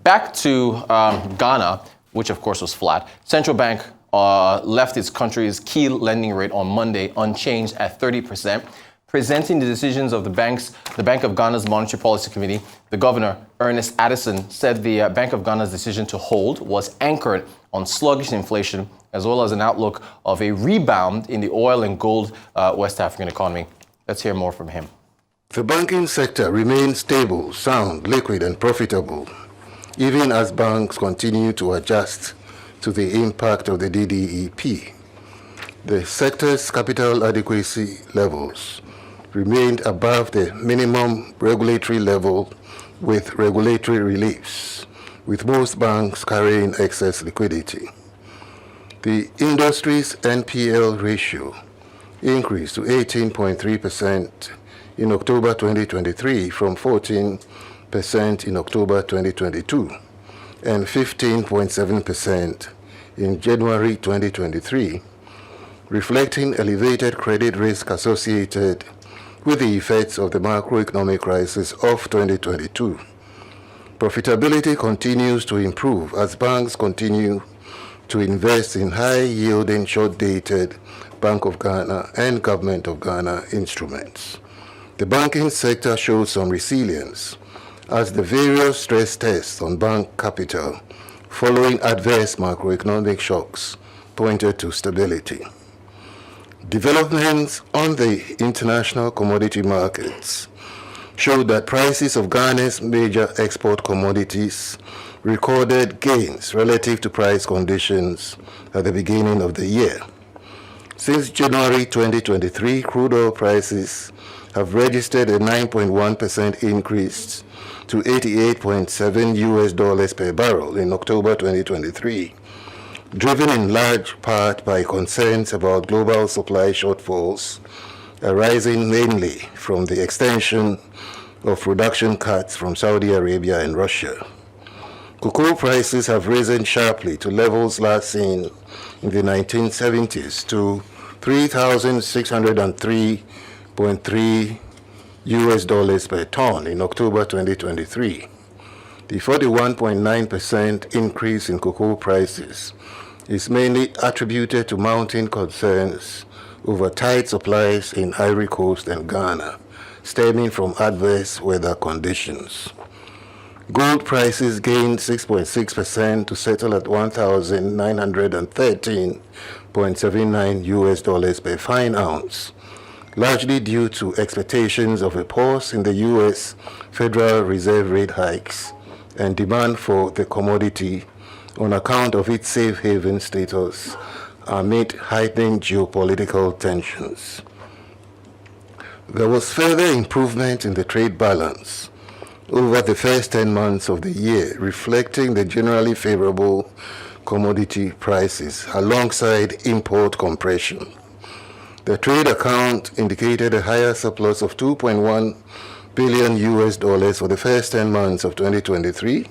Back to Ghana, which of course was flat. Central Bank left its country's key lending rate on Monday unchanged at 30%. Presenting the decisions of the Bank of Ghana's Monetary Policy Committee, the governor, Ernest Addison, said the Bank of Ghana's decision to hold was anchored on sluggish inflation, as well as an outlook of a rebound in the oil and gold West African economy. Let's hear more from him. The banking sector remains stable, sound, liquid, and profitable, even as banks continue to adjust to the impact of the DDEP. The sector's capital adequacy levels remained above the minimum regulatory level with regulatory reliefs, with most banks carrying excess liquidity. The industry's NPL ratio increased to 18.3% in October 2023 from 14% in October 2022 and 15.7% in January 2023, reflecting elevated credit risk associated with the effects of the macroeconomic crisis of 2022. Profitability continues to improve as banks continue to invest in high-yielding, short-dated Bank of Ghana and Government of Ghana instruments. The banking sector showed some resilience as the various stress tests on bank capital following adverse macroeconomic shocks pointed to stability. Developments on the international commodity markets showed that prices of Ghana's major export commodities recorded gains relative to price conditions at the beginning of the year. Since January 2023, crude oil prices have registered a 9.1% increase to $88.7 per barrel in October 2023. Driven in large part by concerns about global supply shortfalls arising mainly from the extension of production cuts from Saudi Arabia and Russia. Cocoa prices have risen sharply to levels last seen in the 1970s to $3,603.3 per ton in October 2023. The 41.9% increase in cocoa prices is mainly attributed to mounting concerns over tight supplies in Ivory Coast and Ghana, stemming from adverse weather conditions. Gold prices gained 6.6% to settle at $1,913.79 per fine ounce, largely due to expectations of a pause in the U.S. Federal Reserve rate hikes and demand for the commodity on account of its safe haven status amid heightening geopolitical tensions. There was further improvement in the trade balance over the first 10 months of the year, reflecting the generally favorable commodity prices alongside import compression. The trade account indicated a higher surplus of $2.1 billion for the first 10 months of 2023,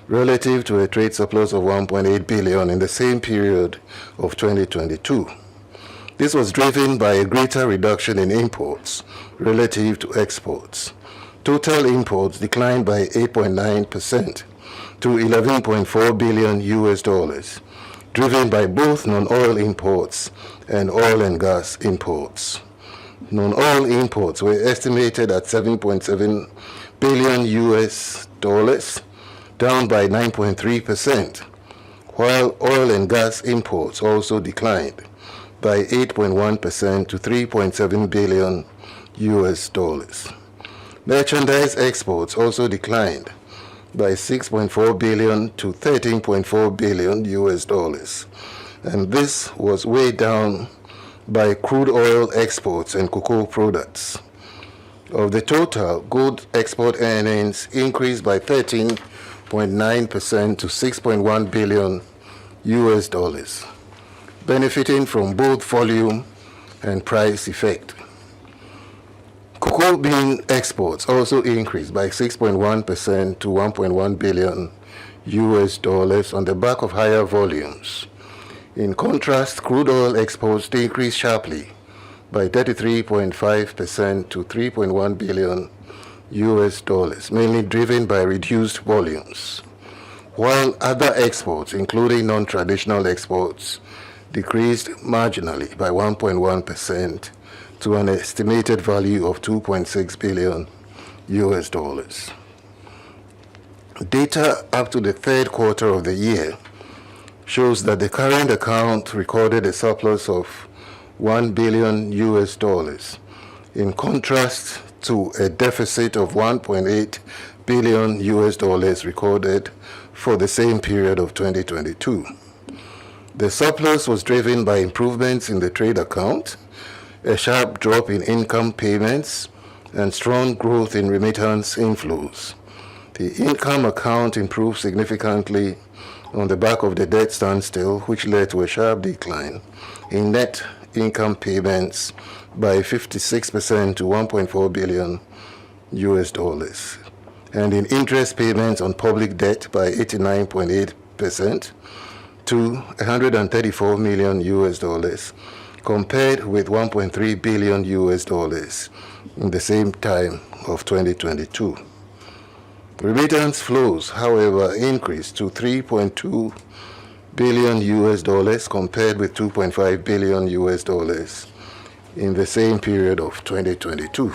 relative to a trade surplus of $1.8 billion in the same period of 2022. This was driven by a greater reduction in imports relative to exports. Total imports declined by 8.9% to $11.4 billion, driven by both non-oil imports and oil and gas imports. Non-oil imports were estimated at $7.7 billion, down by 9.3%, while oil and gas imports also declined by 8.1% to $3.7 billion. Merchandise exports also declined by 6.4 billion to 13.4 billion US, and this was weighed down by crude oil exports and cocoa products. Of the total, gold export earnings increased by 13.9% to $6.1 billion, benefiting from both volume and price effect. Cocoa bean exports also increased by 6.1% to $1.1 billion on the back of higher volumes. In contrast, crude oil exports decreased sharply by 33.5% to $3.1 billion, mainly driven by reduced volumes. while other exports, including non-traditional exports, decreased marginally by 1.1% to an estimated value of $2.6 billion. Data up to the third quarter of the year shows that the current account recorded a surplus of $1 billion, in contrast to a deficit of $1.8 billion recorded for the same period of 2022. The surplus was driven by improvements in the trade account, a sharp drop in income payments, and strong growth in remittance inflows. The income account improved significantly on the back of the debt standstill, which led to a sharp decline in net income payments by 56% to $1.4 billion, and in interest payments on public debt by 89.8% to $134 million, compared with $1.3 billion in the same time of 2022. Remittance flows, however, increased to $3.2 billion compared with $2.5 billion in the same period of 2022.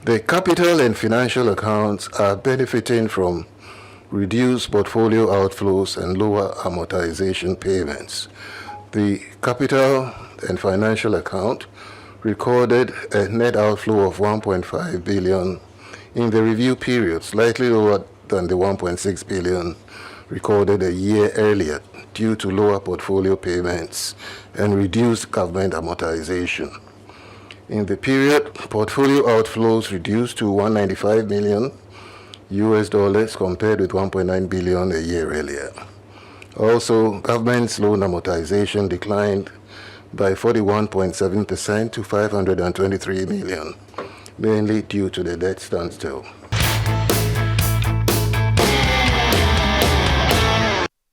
The capital and financial accounts are benefiting from reduced portfolio outflows and lower amortization payments. The capital and financial account recorded a net outflow of $1.5 billion in the review period, slightly lower than the $1.6 billion recorded a year earlier due to lower portfolio payments and reduced government amortization. In the period, portfolio outflows reduced to $195 million compared with $1.9 billion a year earlier. Also, government's loan amortization declined by 41.7% to $523 million, mainly due to the debt standstill.